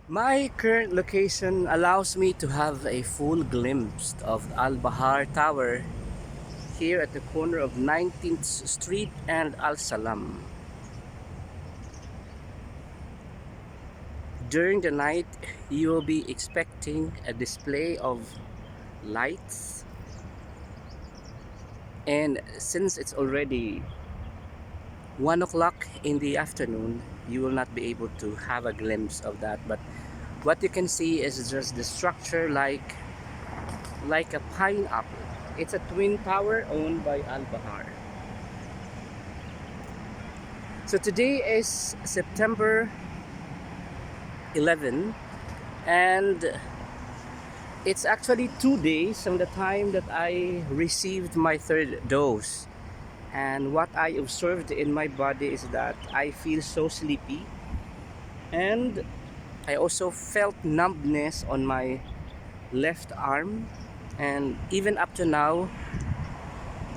My current location allows me to have a full glimpse of Al Bahar Tower here at the corner of 19th Street and Al Salam. During the night, you will be expecting a display of lights, and since it's already 1 o'clock in the afternoon, you will not be able to have a glimpse of that. But what you can see is just the structure like a pineapple. It's a twin tower owned by Al Bahar. So today is September 11, and it's actually 2 days from the time that I received my third dose. And what I observed in my body is that I feel so sleepy, and I also felt numbness on my left arm, and even up to now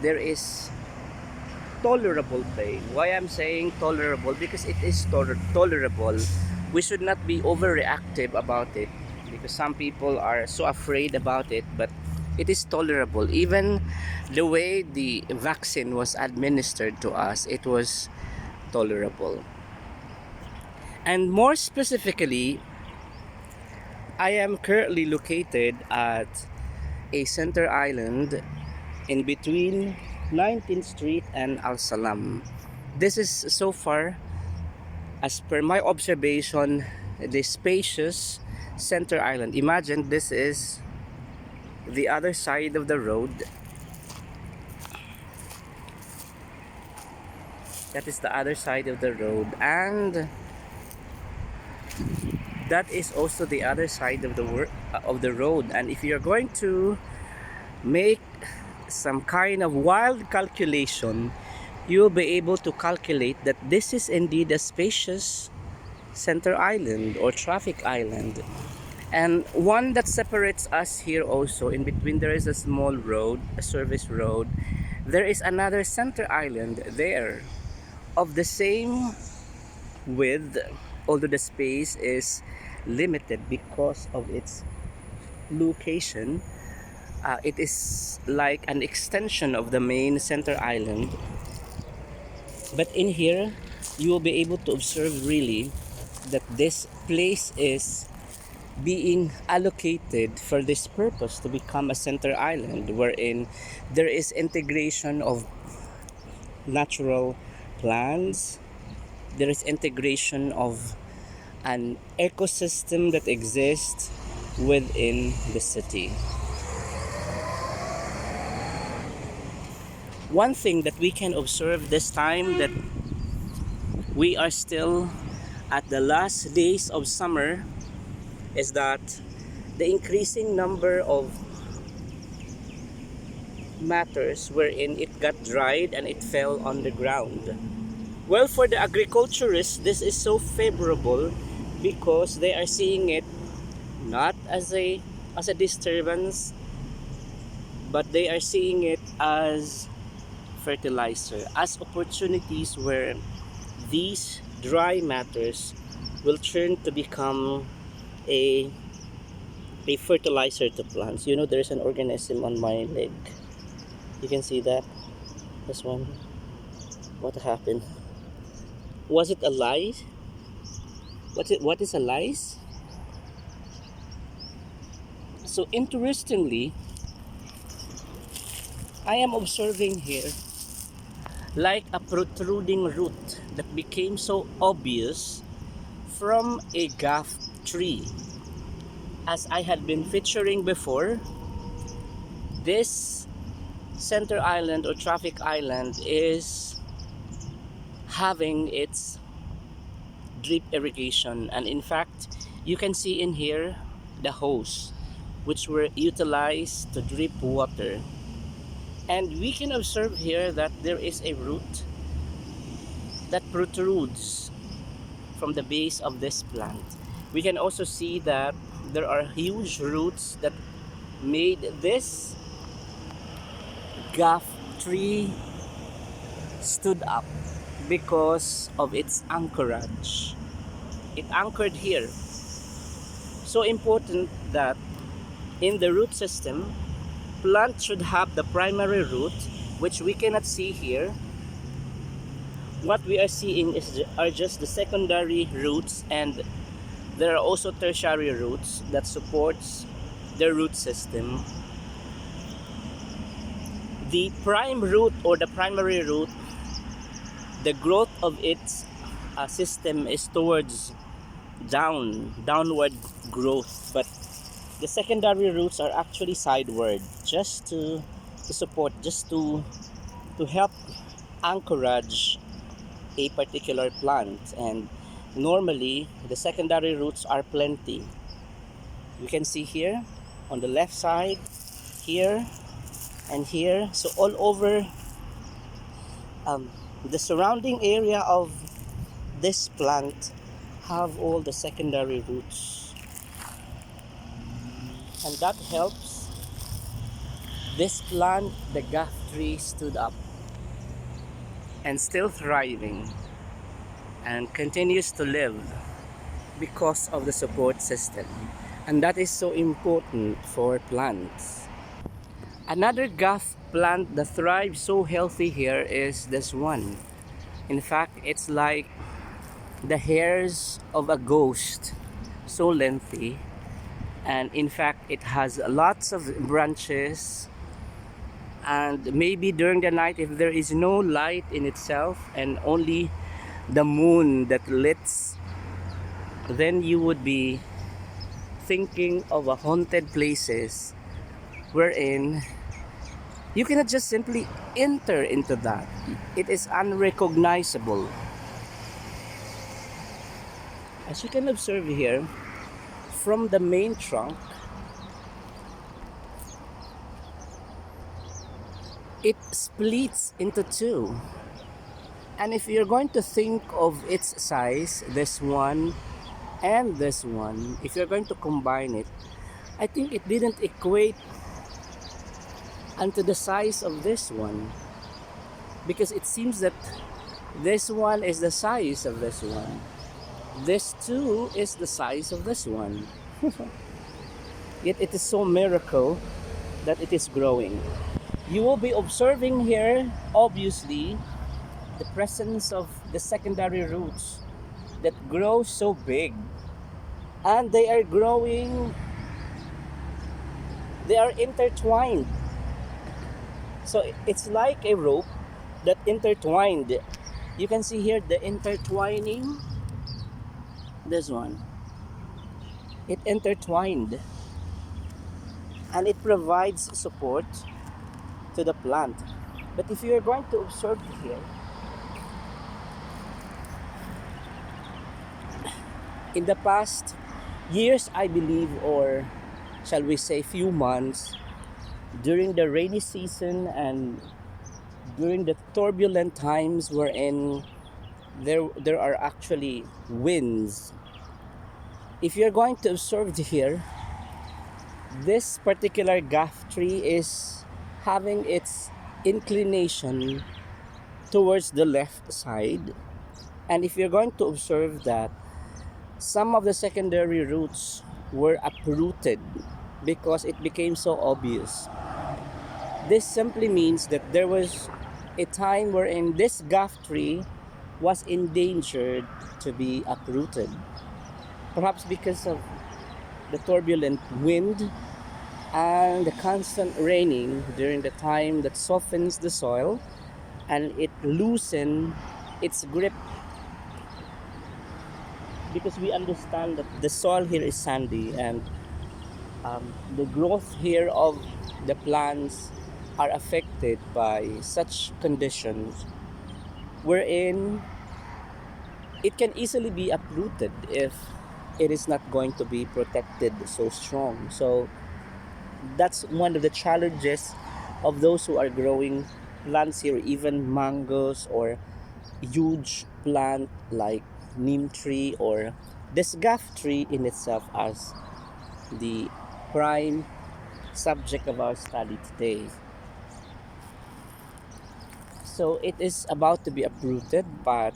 there is tolerable pain. Why I'm saying tolerable? Because it is tolerable. We should not be overreactive about it, because some people are so afraid about it, but it is tolerable. Even the way the vaccine was administered to us, it was tolerable. And more specifically, I am currently located at a center island in between 19th Street and Al Salam. This is so far, as per my observation, the spacious center island. Imagine this is the other side of the road. That is the other side of the road, and that is also the other side of the road. And if you're going to make some kind of wild calculation, you will be able to calculate that this is indeed a spacious center island or traffic island, and one that separates us here. Also in between there is a small road, a service road. There is another center island there of the same width, although the space is limited because of its location. It is like an extension of the main center island, but in here you will be able to observe really that this place is being allocated for this purpose, to become a center island, wherein there is integration of natural plants. There is integration of an ecosystem that exists within the city. One thing that we can observe this time, that we are still at the last days of summer, is that the increasing number of matters wherein it got dried and it fell on the ground. Well, for the agriculturists, this is so favorable because they are seeing it not as a disturbance, but they are seeing it as fertilizer, as opportunities where these dry matters will turn to become a fertilizer to plants. You know, there's an organism on my leg. You can see that. This one. What happened? Was it a lice? What is a lice? So interestingly, I am observing here like a protruding root that became so obvious from a Ghaf tree. As I had been featuring before, this center island or traffic island is having its drip irrigation, and in fact you can see in here the hose which were utilized to drip water. And we can observe here that there is a root that protrudes from the base of this plant. We can also see that there are huge roots that made this Ghaf tree stood up because of its anchorage. It anchored here. so important that in the root system, plant should have the primary root, which we cannot see here. What we are seeing are just the secondary roots, and there are also tertiary roots that supports the root system. The prime root or the primary root, the growth of its system is towards downward growth, but the secondary roots are actually sideward, just to support, just to help anchorage a particular plant. And normally the secondary roots are plenty. You can see here on the left side, here and here, so all over the surrounding area of this plant have all the secondary roots, and that helps this plant, the Ghaf tree, stood up and still thriving and continues to live because of the support system. And that is so important for plants. Another Ghaf plant that thrives so healthy here is this one. In fact, it's like the hairs of a ghost, so lengthy. And in fact, it has lots of branches, and maybe during the night, if there is no light in itself and only the moon that lights, then you would be thinking of a haunted places wherein you cannot just simply enter into that. It is unrecognizable. As you can observe here, from the main trunk, it splits into two. And if you're going to think of its size, this one and this one, if you're going to combine it, I think it didn't equate unto the size of this one, because it seems that this one is the size of this one. This too is the size of this one. Yet it is so miracle that it is growing. You will be observing here, obviously, the presence of the secondary roots that grow so big, and they are growing, they are intertwined. So it's like a rope that intertwined. You can see here the intertwining. This one, it intertwined, and it provides support to the plant. But if you are going to observe here, in the past years, I believe, or shall we say few months, during the rainy season and during the turbulent times wherein there are actually winds, if you're going to observe here, this particular Ghaf tree is having its inclination towards the left side. And if you're going to observe that some of the secondary roots were uprooted because it became so obvious, this simply means that there was a time wherein this Ghaf tree was endangered to be uprooted. Perhaps because of the turbulent wind and the constant raining during the time that softens the soil and it loosens its grip, because we understand that the soil here is sandy, and the growth here of the plants are affected by such conditions wherein it can easily be uprooted if it is not going to be protected so strong. So that's one of the challenges of those who are growing plants here, even mangoes or huge plant like neem tree or this Ghaf tree in itself, as the prime subject of our study today. So it is about to be uprooted, but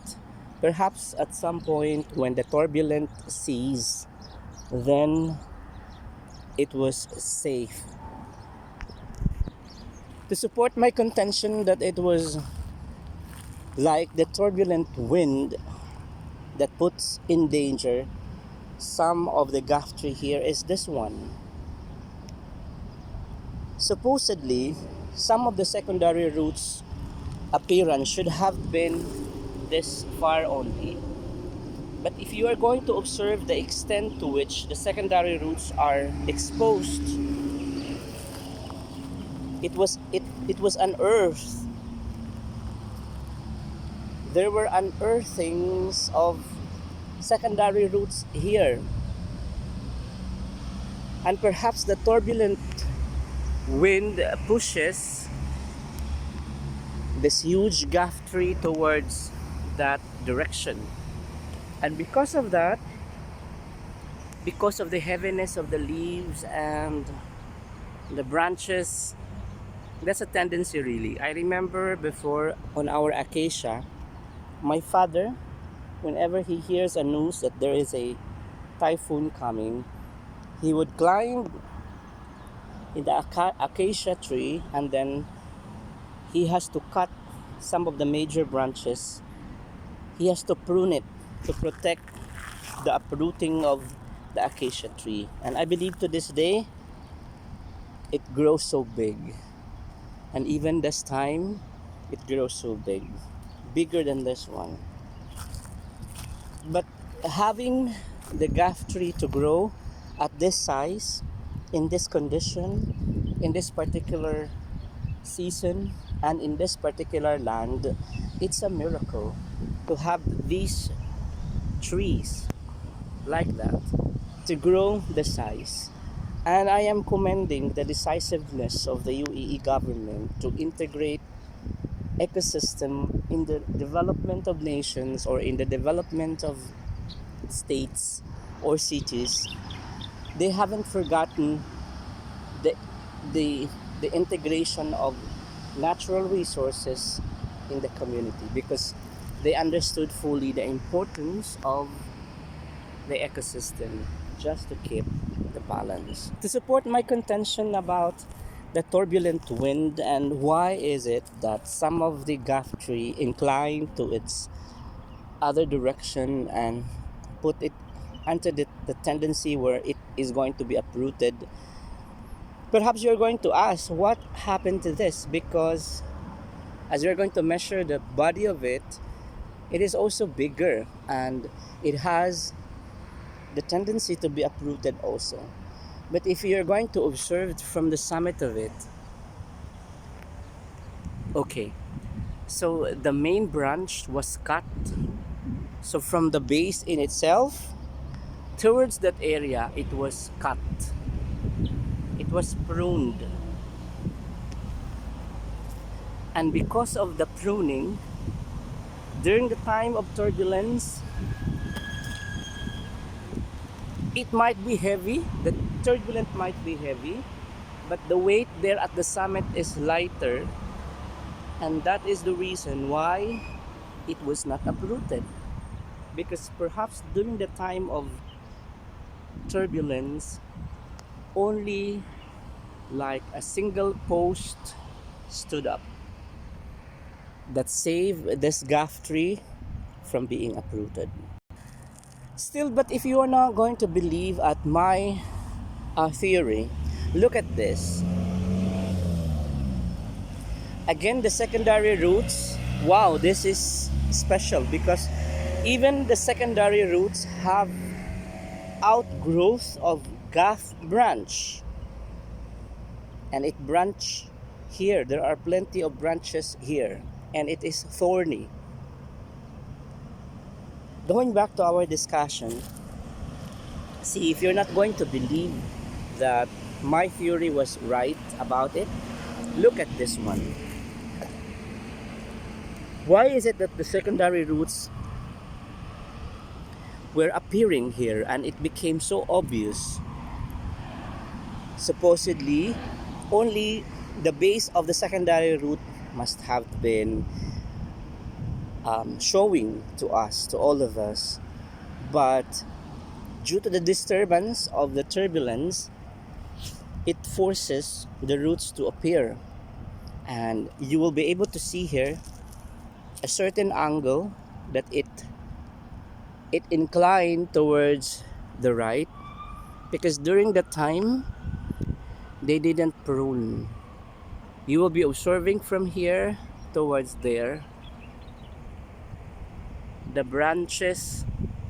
perhaps at some point when the turbulent seas, then it was safe. To support my contention that it was like the turbulent wind that puts in danger some of the Ghaf tree here is this one. Supposedly, some of the secondary roots appearance should have been this far only. But if you are going to observe the extent to which the secondary roots are exposed, it was unearthed. There were unearthings of secondary roots here. And perhaps the turbulent wind pushes this huge Ghaf tree towards that direction. And because of that, because of the heaviness of the leaves and the branches, that's a tendency really. I remember before on our acacia, my father, whenever he hears a news that there is a typhoon coming, he would climb in the acacia tree, and then he has to cut some of the major branches. He has to prune it to protect the uprooting of the acacia tree. And I believe to this day, it grows so big. And even this time, it grows so big. Bigger than this one. But having the Ghaf tree to grow at this size, in this condition, in this particular season, and in this particular land, it's a miracle to have these trees like that, to grow the size. And I am commending the decisiveness of the UAE government to integrate ecosystem in the development of nations or in the development of states or cities. They haven't forgotten the the the integration of natural resources in the community, because they understood fully the importance of the ecosystem just to keep the balance. To support my contention about the turbulent wind and why is it that some of the Ghaf tree incline to its other direction and put it under the tendency where it is going to be uprooted, perhaps you're going to ask what happened to this, because as you're going to measure the body of it, it is also bigger and it has the tendency to be uprooted also. But if you're going to observe from the summit of it, okay, so the main branch was cut. So from the base in itself, towards that area, it was cut. It was pruned. And because of the pruning, during the time of turbulence, it might be heavy, the turbulent might be heavy, but the weight there at the summit is lighter, and that is the reason why it was not uprooted. Because perhaps during the time of turbulence, only like a single post stood up that saved this Ghaf tree from being uprooted. Still, but if you are not going to believe at my theory, look at this. Again, the secondary roots, wow, this is special because even the secondary roots have outgrowth of Ghaf branch. And it branch here. There are plenty of branches here. And it is thorny. Going back to our discussion, see, if you're not going to believe that my theory was right about it, look at this one. Why is it that the secondary roots were appearing here and it became so obvious? Supposedly, only the base of the secondary root must have been showing to us, to all of us. But due to the disturbance of the turbulence, it forces the roots to appear, and you will be able to see here a certain angle that it inclined towards the right, because during that time they didn't prune. You will be observing from here towards there, the branches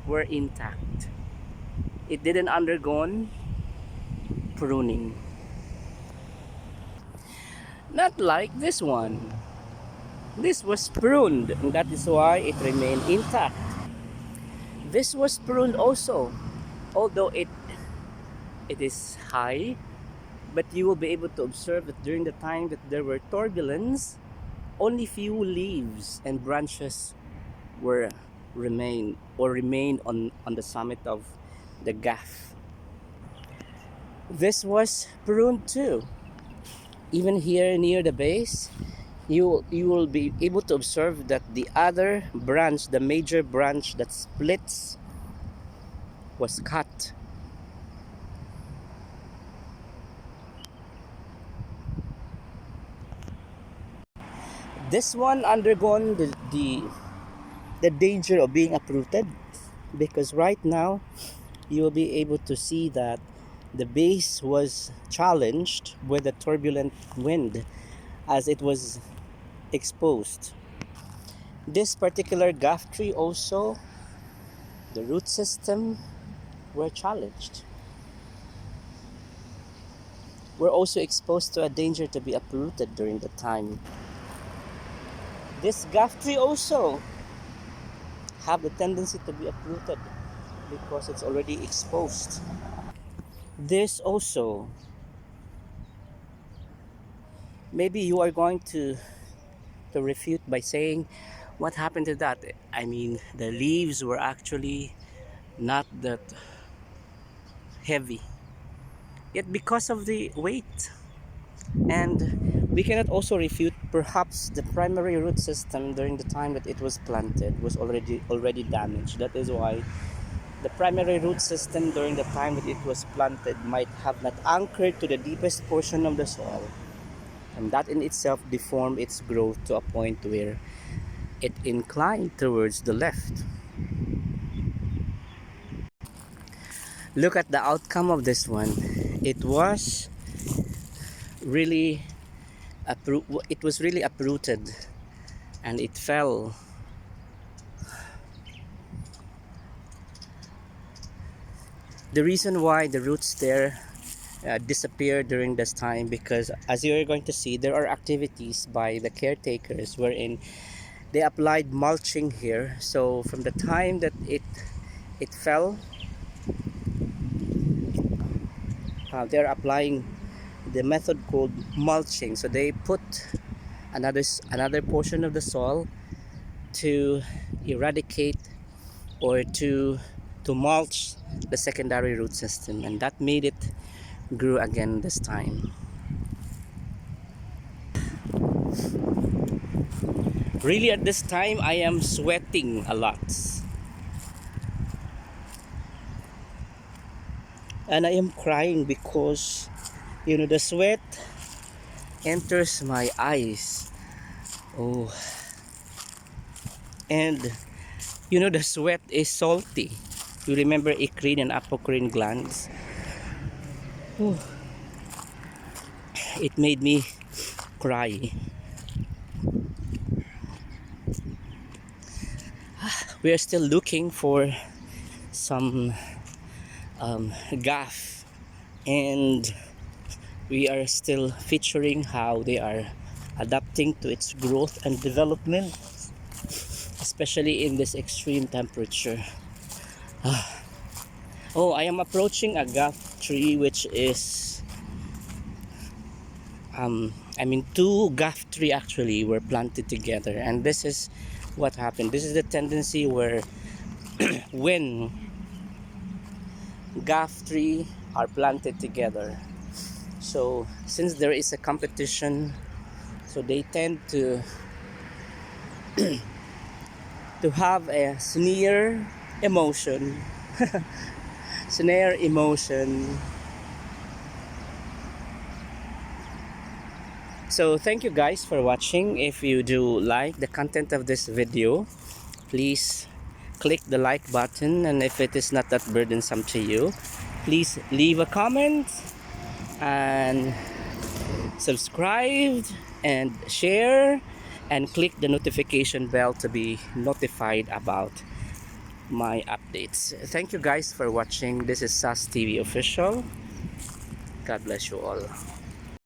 were intact. It didn't undergone pruning. Not like this one. This was pruned, and that is why it remained intact. This was pruned also, although it is high, but you will be able to observe that during the time that there were turbulence, only few leaves and branches were remain on the summit of the Ghaf. This was pruned too. Even here near the base, you will be able to observe that the other branch, the major branch that splits, was cut. This one undergone the danger of being uprooted, because right now you will be able to see that the base was challenged with a turbulent wind as it was exposed. This particular Ghaf tree also, the root system were challenged. We're also exposed to a danger to be uprooted during the time. This Ghaf tree also have the tendency to be uprooted because it's already exposed. This also, maybe you are going to refute by saying, what happened to that? I mean, the leaves were actually not that heavy, yet because of the weight. And we cannot also refute, perhaps the primary root system during the time that it was planted was already damaged. That is why the primary root system during the time that it was planted might have not anchored to the deepest portion of the soil, and that in itself deformed its growth to a point where it inclined towards the left. Look at the outcome of this one. It was really uprooted, and it fell. The reason why the roots there disappeared during this time, because as you are going to see, there are activities by the caretakers wherein they applied mulching here. So from the time that it fell, they're applying the method called mulching. So they put another portion of the soil to eradicate or to mulch the secondary root system, and that made it grew again this time. Really, at this time I am sweating a lot, and I am crying because the sweat enters my eyes. Oh, and the sweat is salty. You remember eccrine and apocrine glands? Oh, it made me cry. We are still looking for some Ghaf, and we are still featuring how they are adapting to its growth and development, especially in this extreme temperature. Oh, I am approaching a Ghaf tree, which is two Ghaf tree actually were planted together, and this is what happened. This is the tendency where when Ghaf tree are planted together, so since there is a competition, so they tend to have a snare emotion snare emotion So thank you guys for watching. If you do like the content of this video, please click the like button, and if it is not that burdensome to you, please leave a comment and subscribe and share and click the notification bell to be notified about my updates. Thank you guys for watching. This is SAS TV official. God bless you all.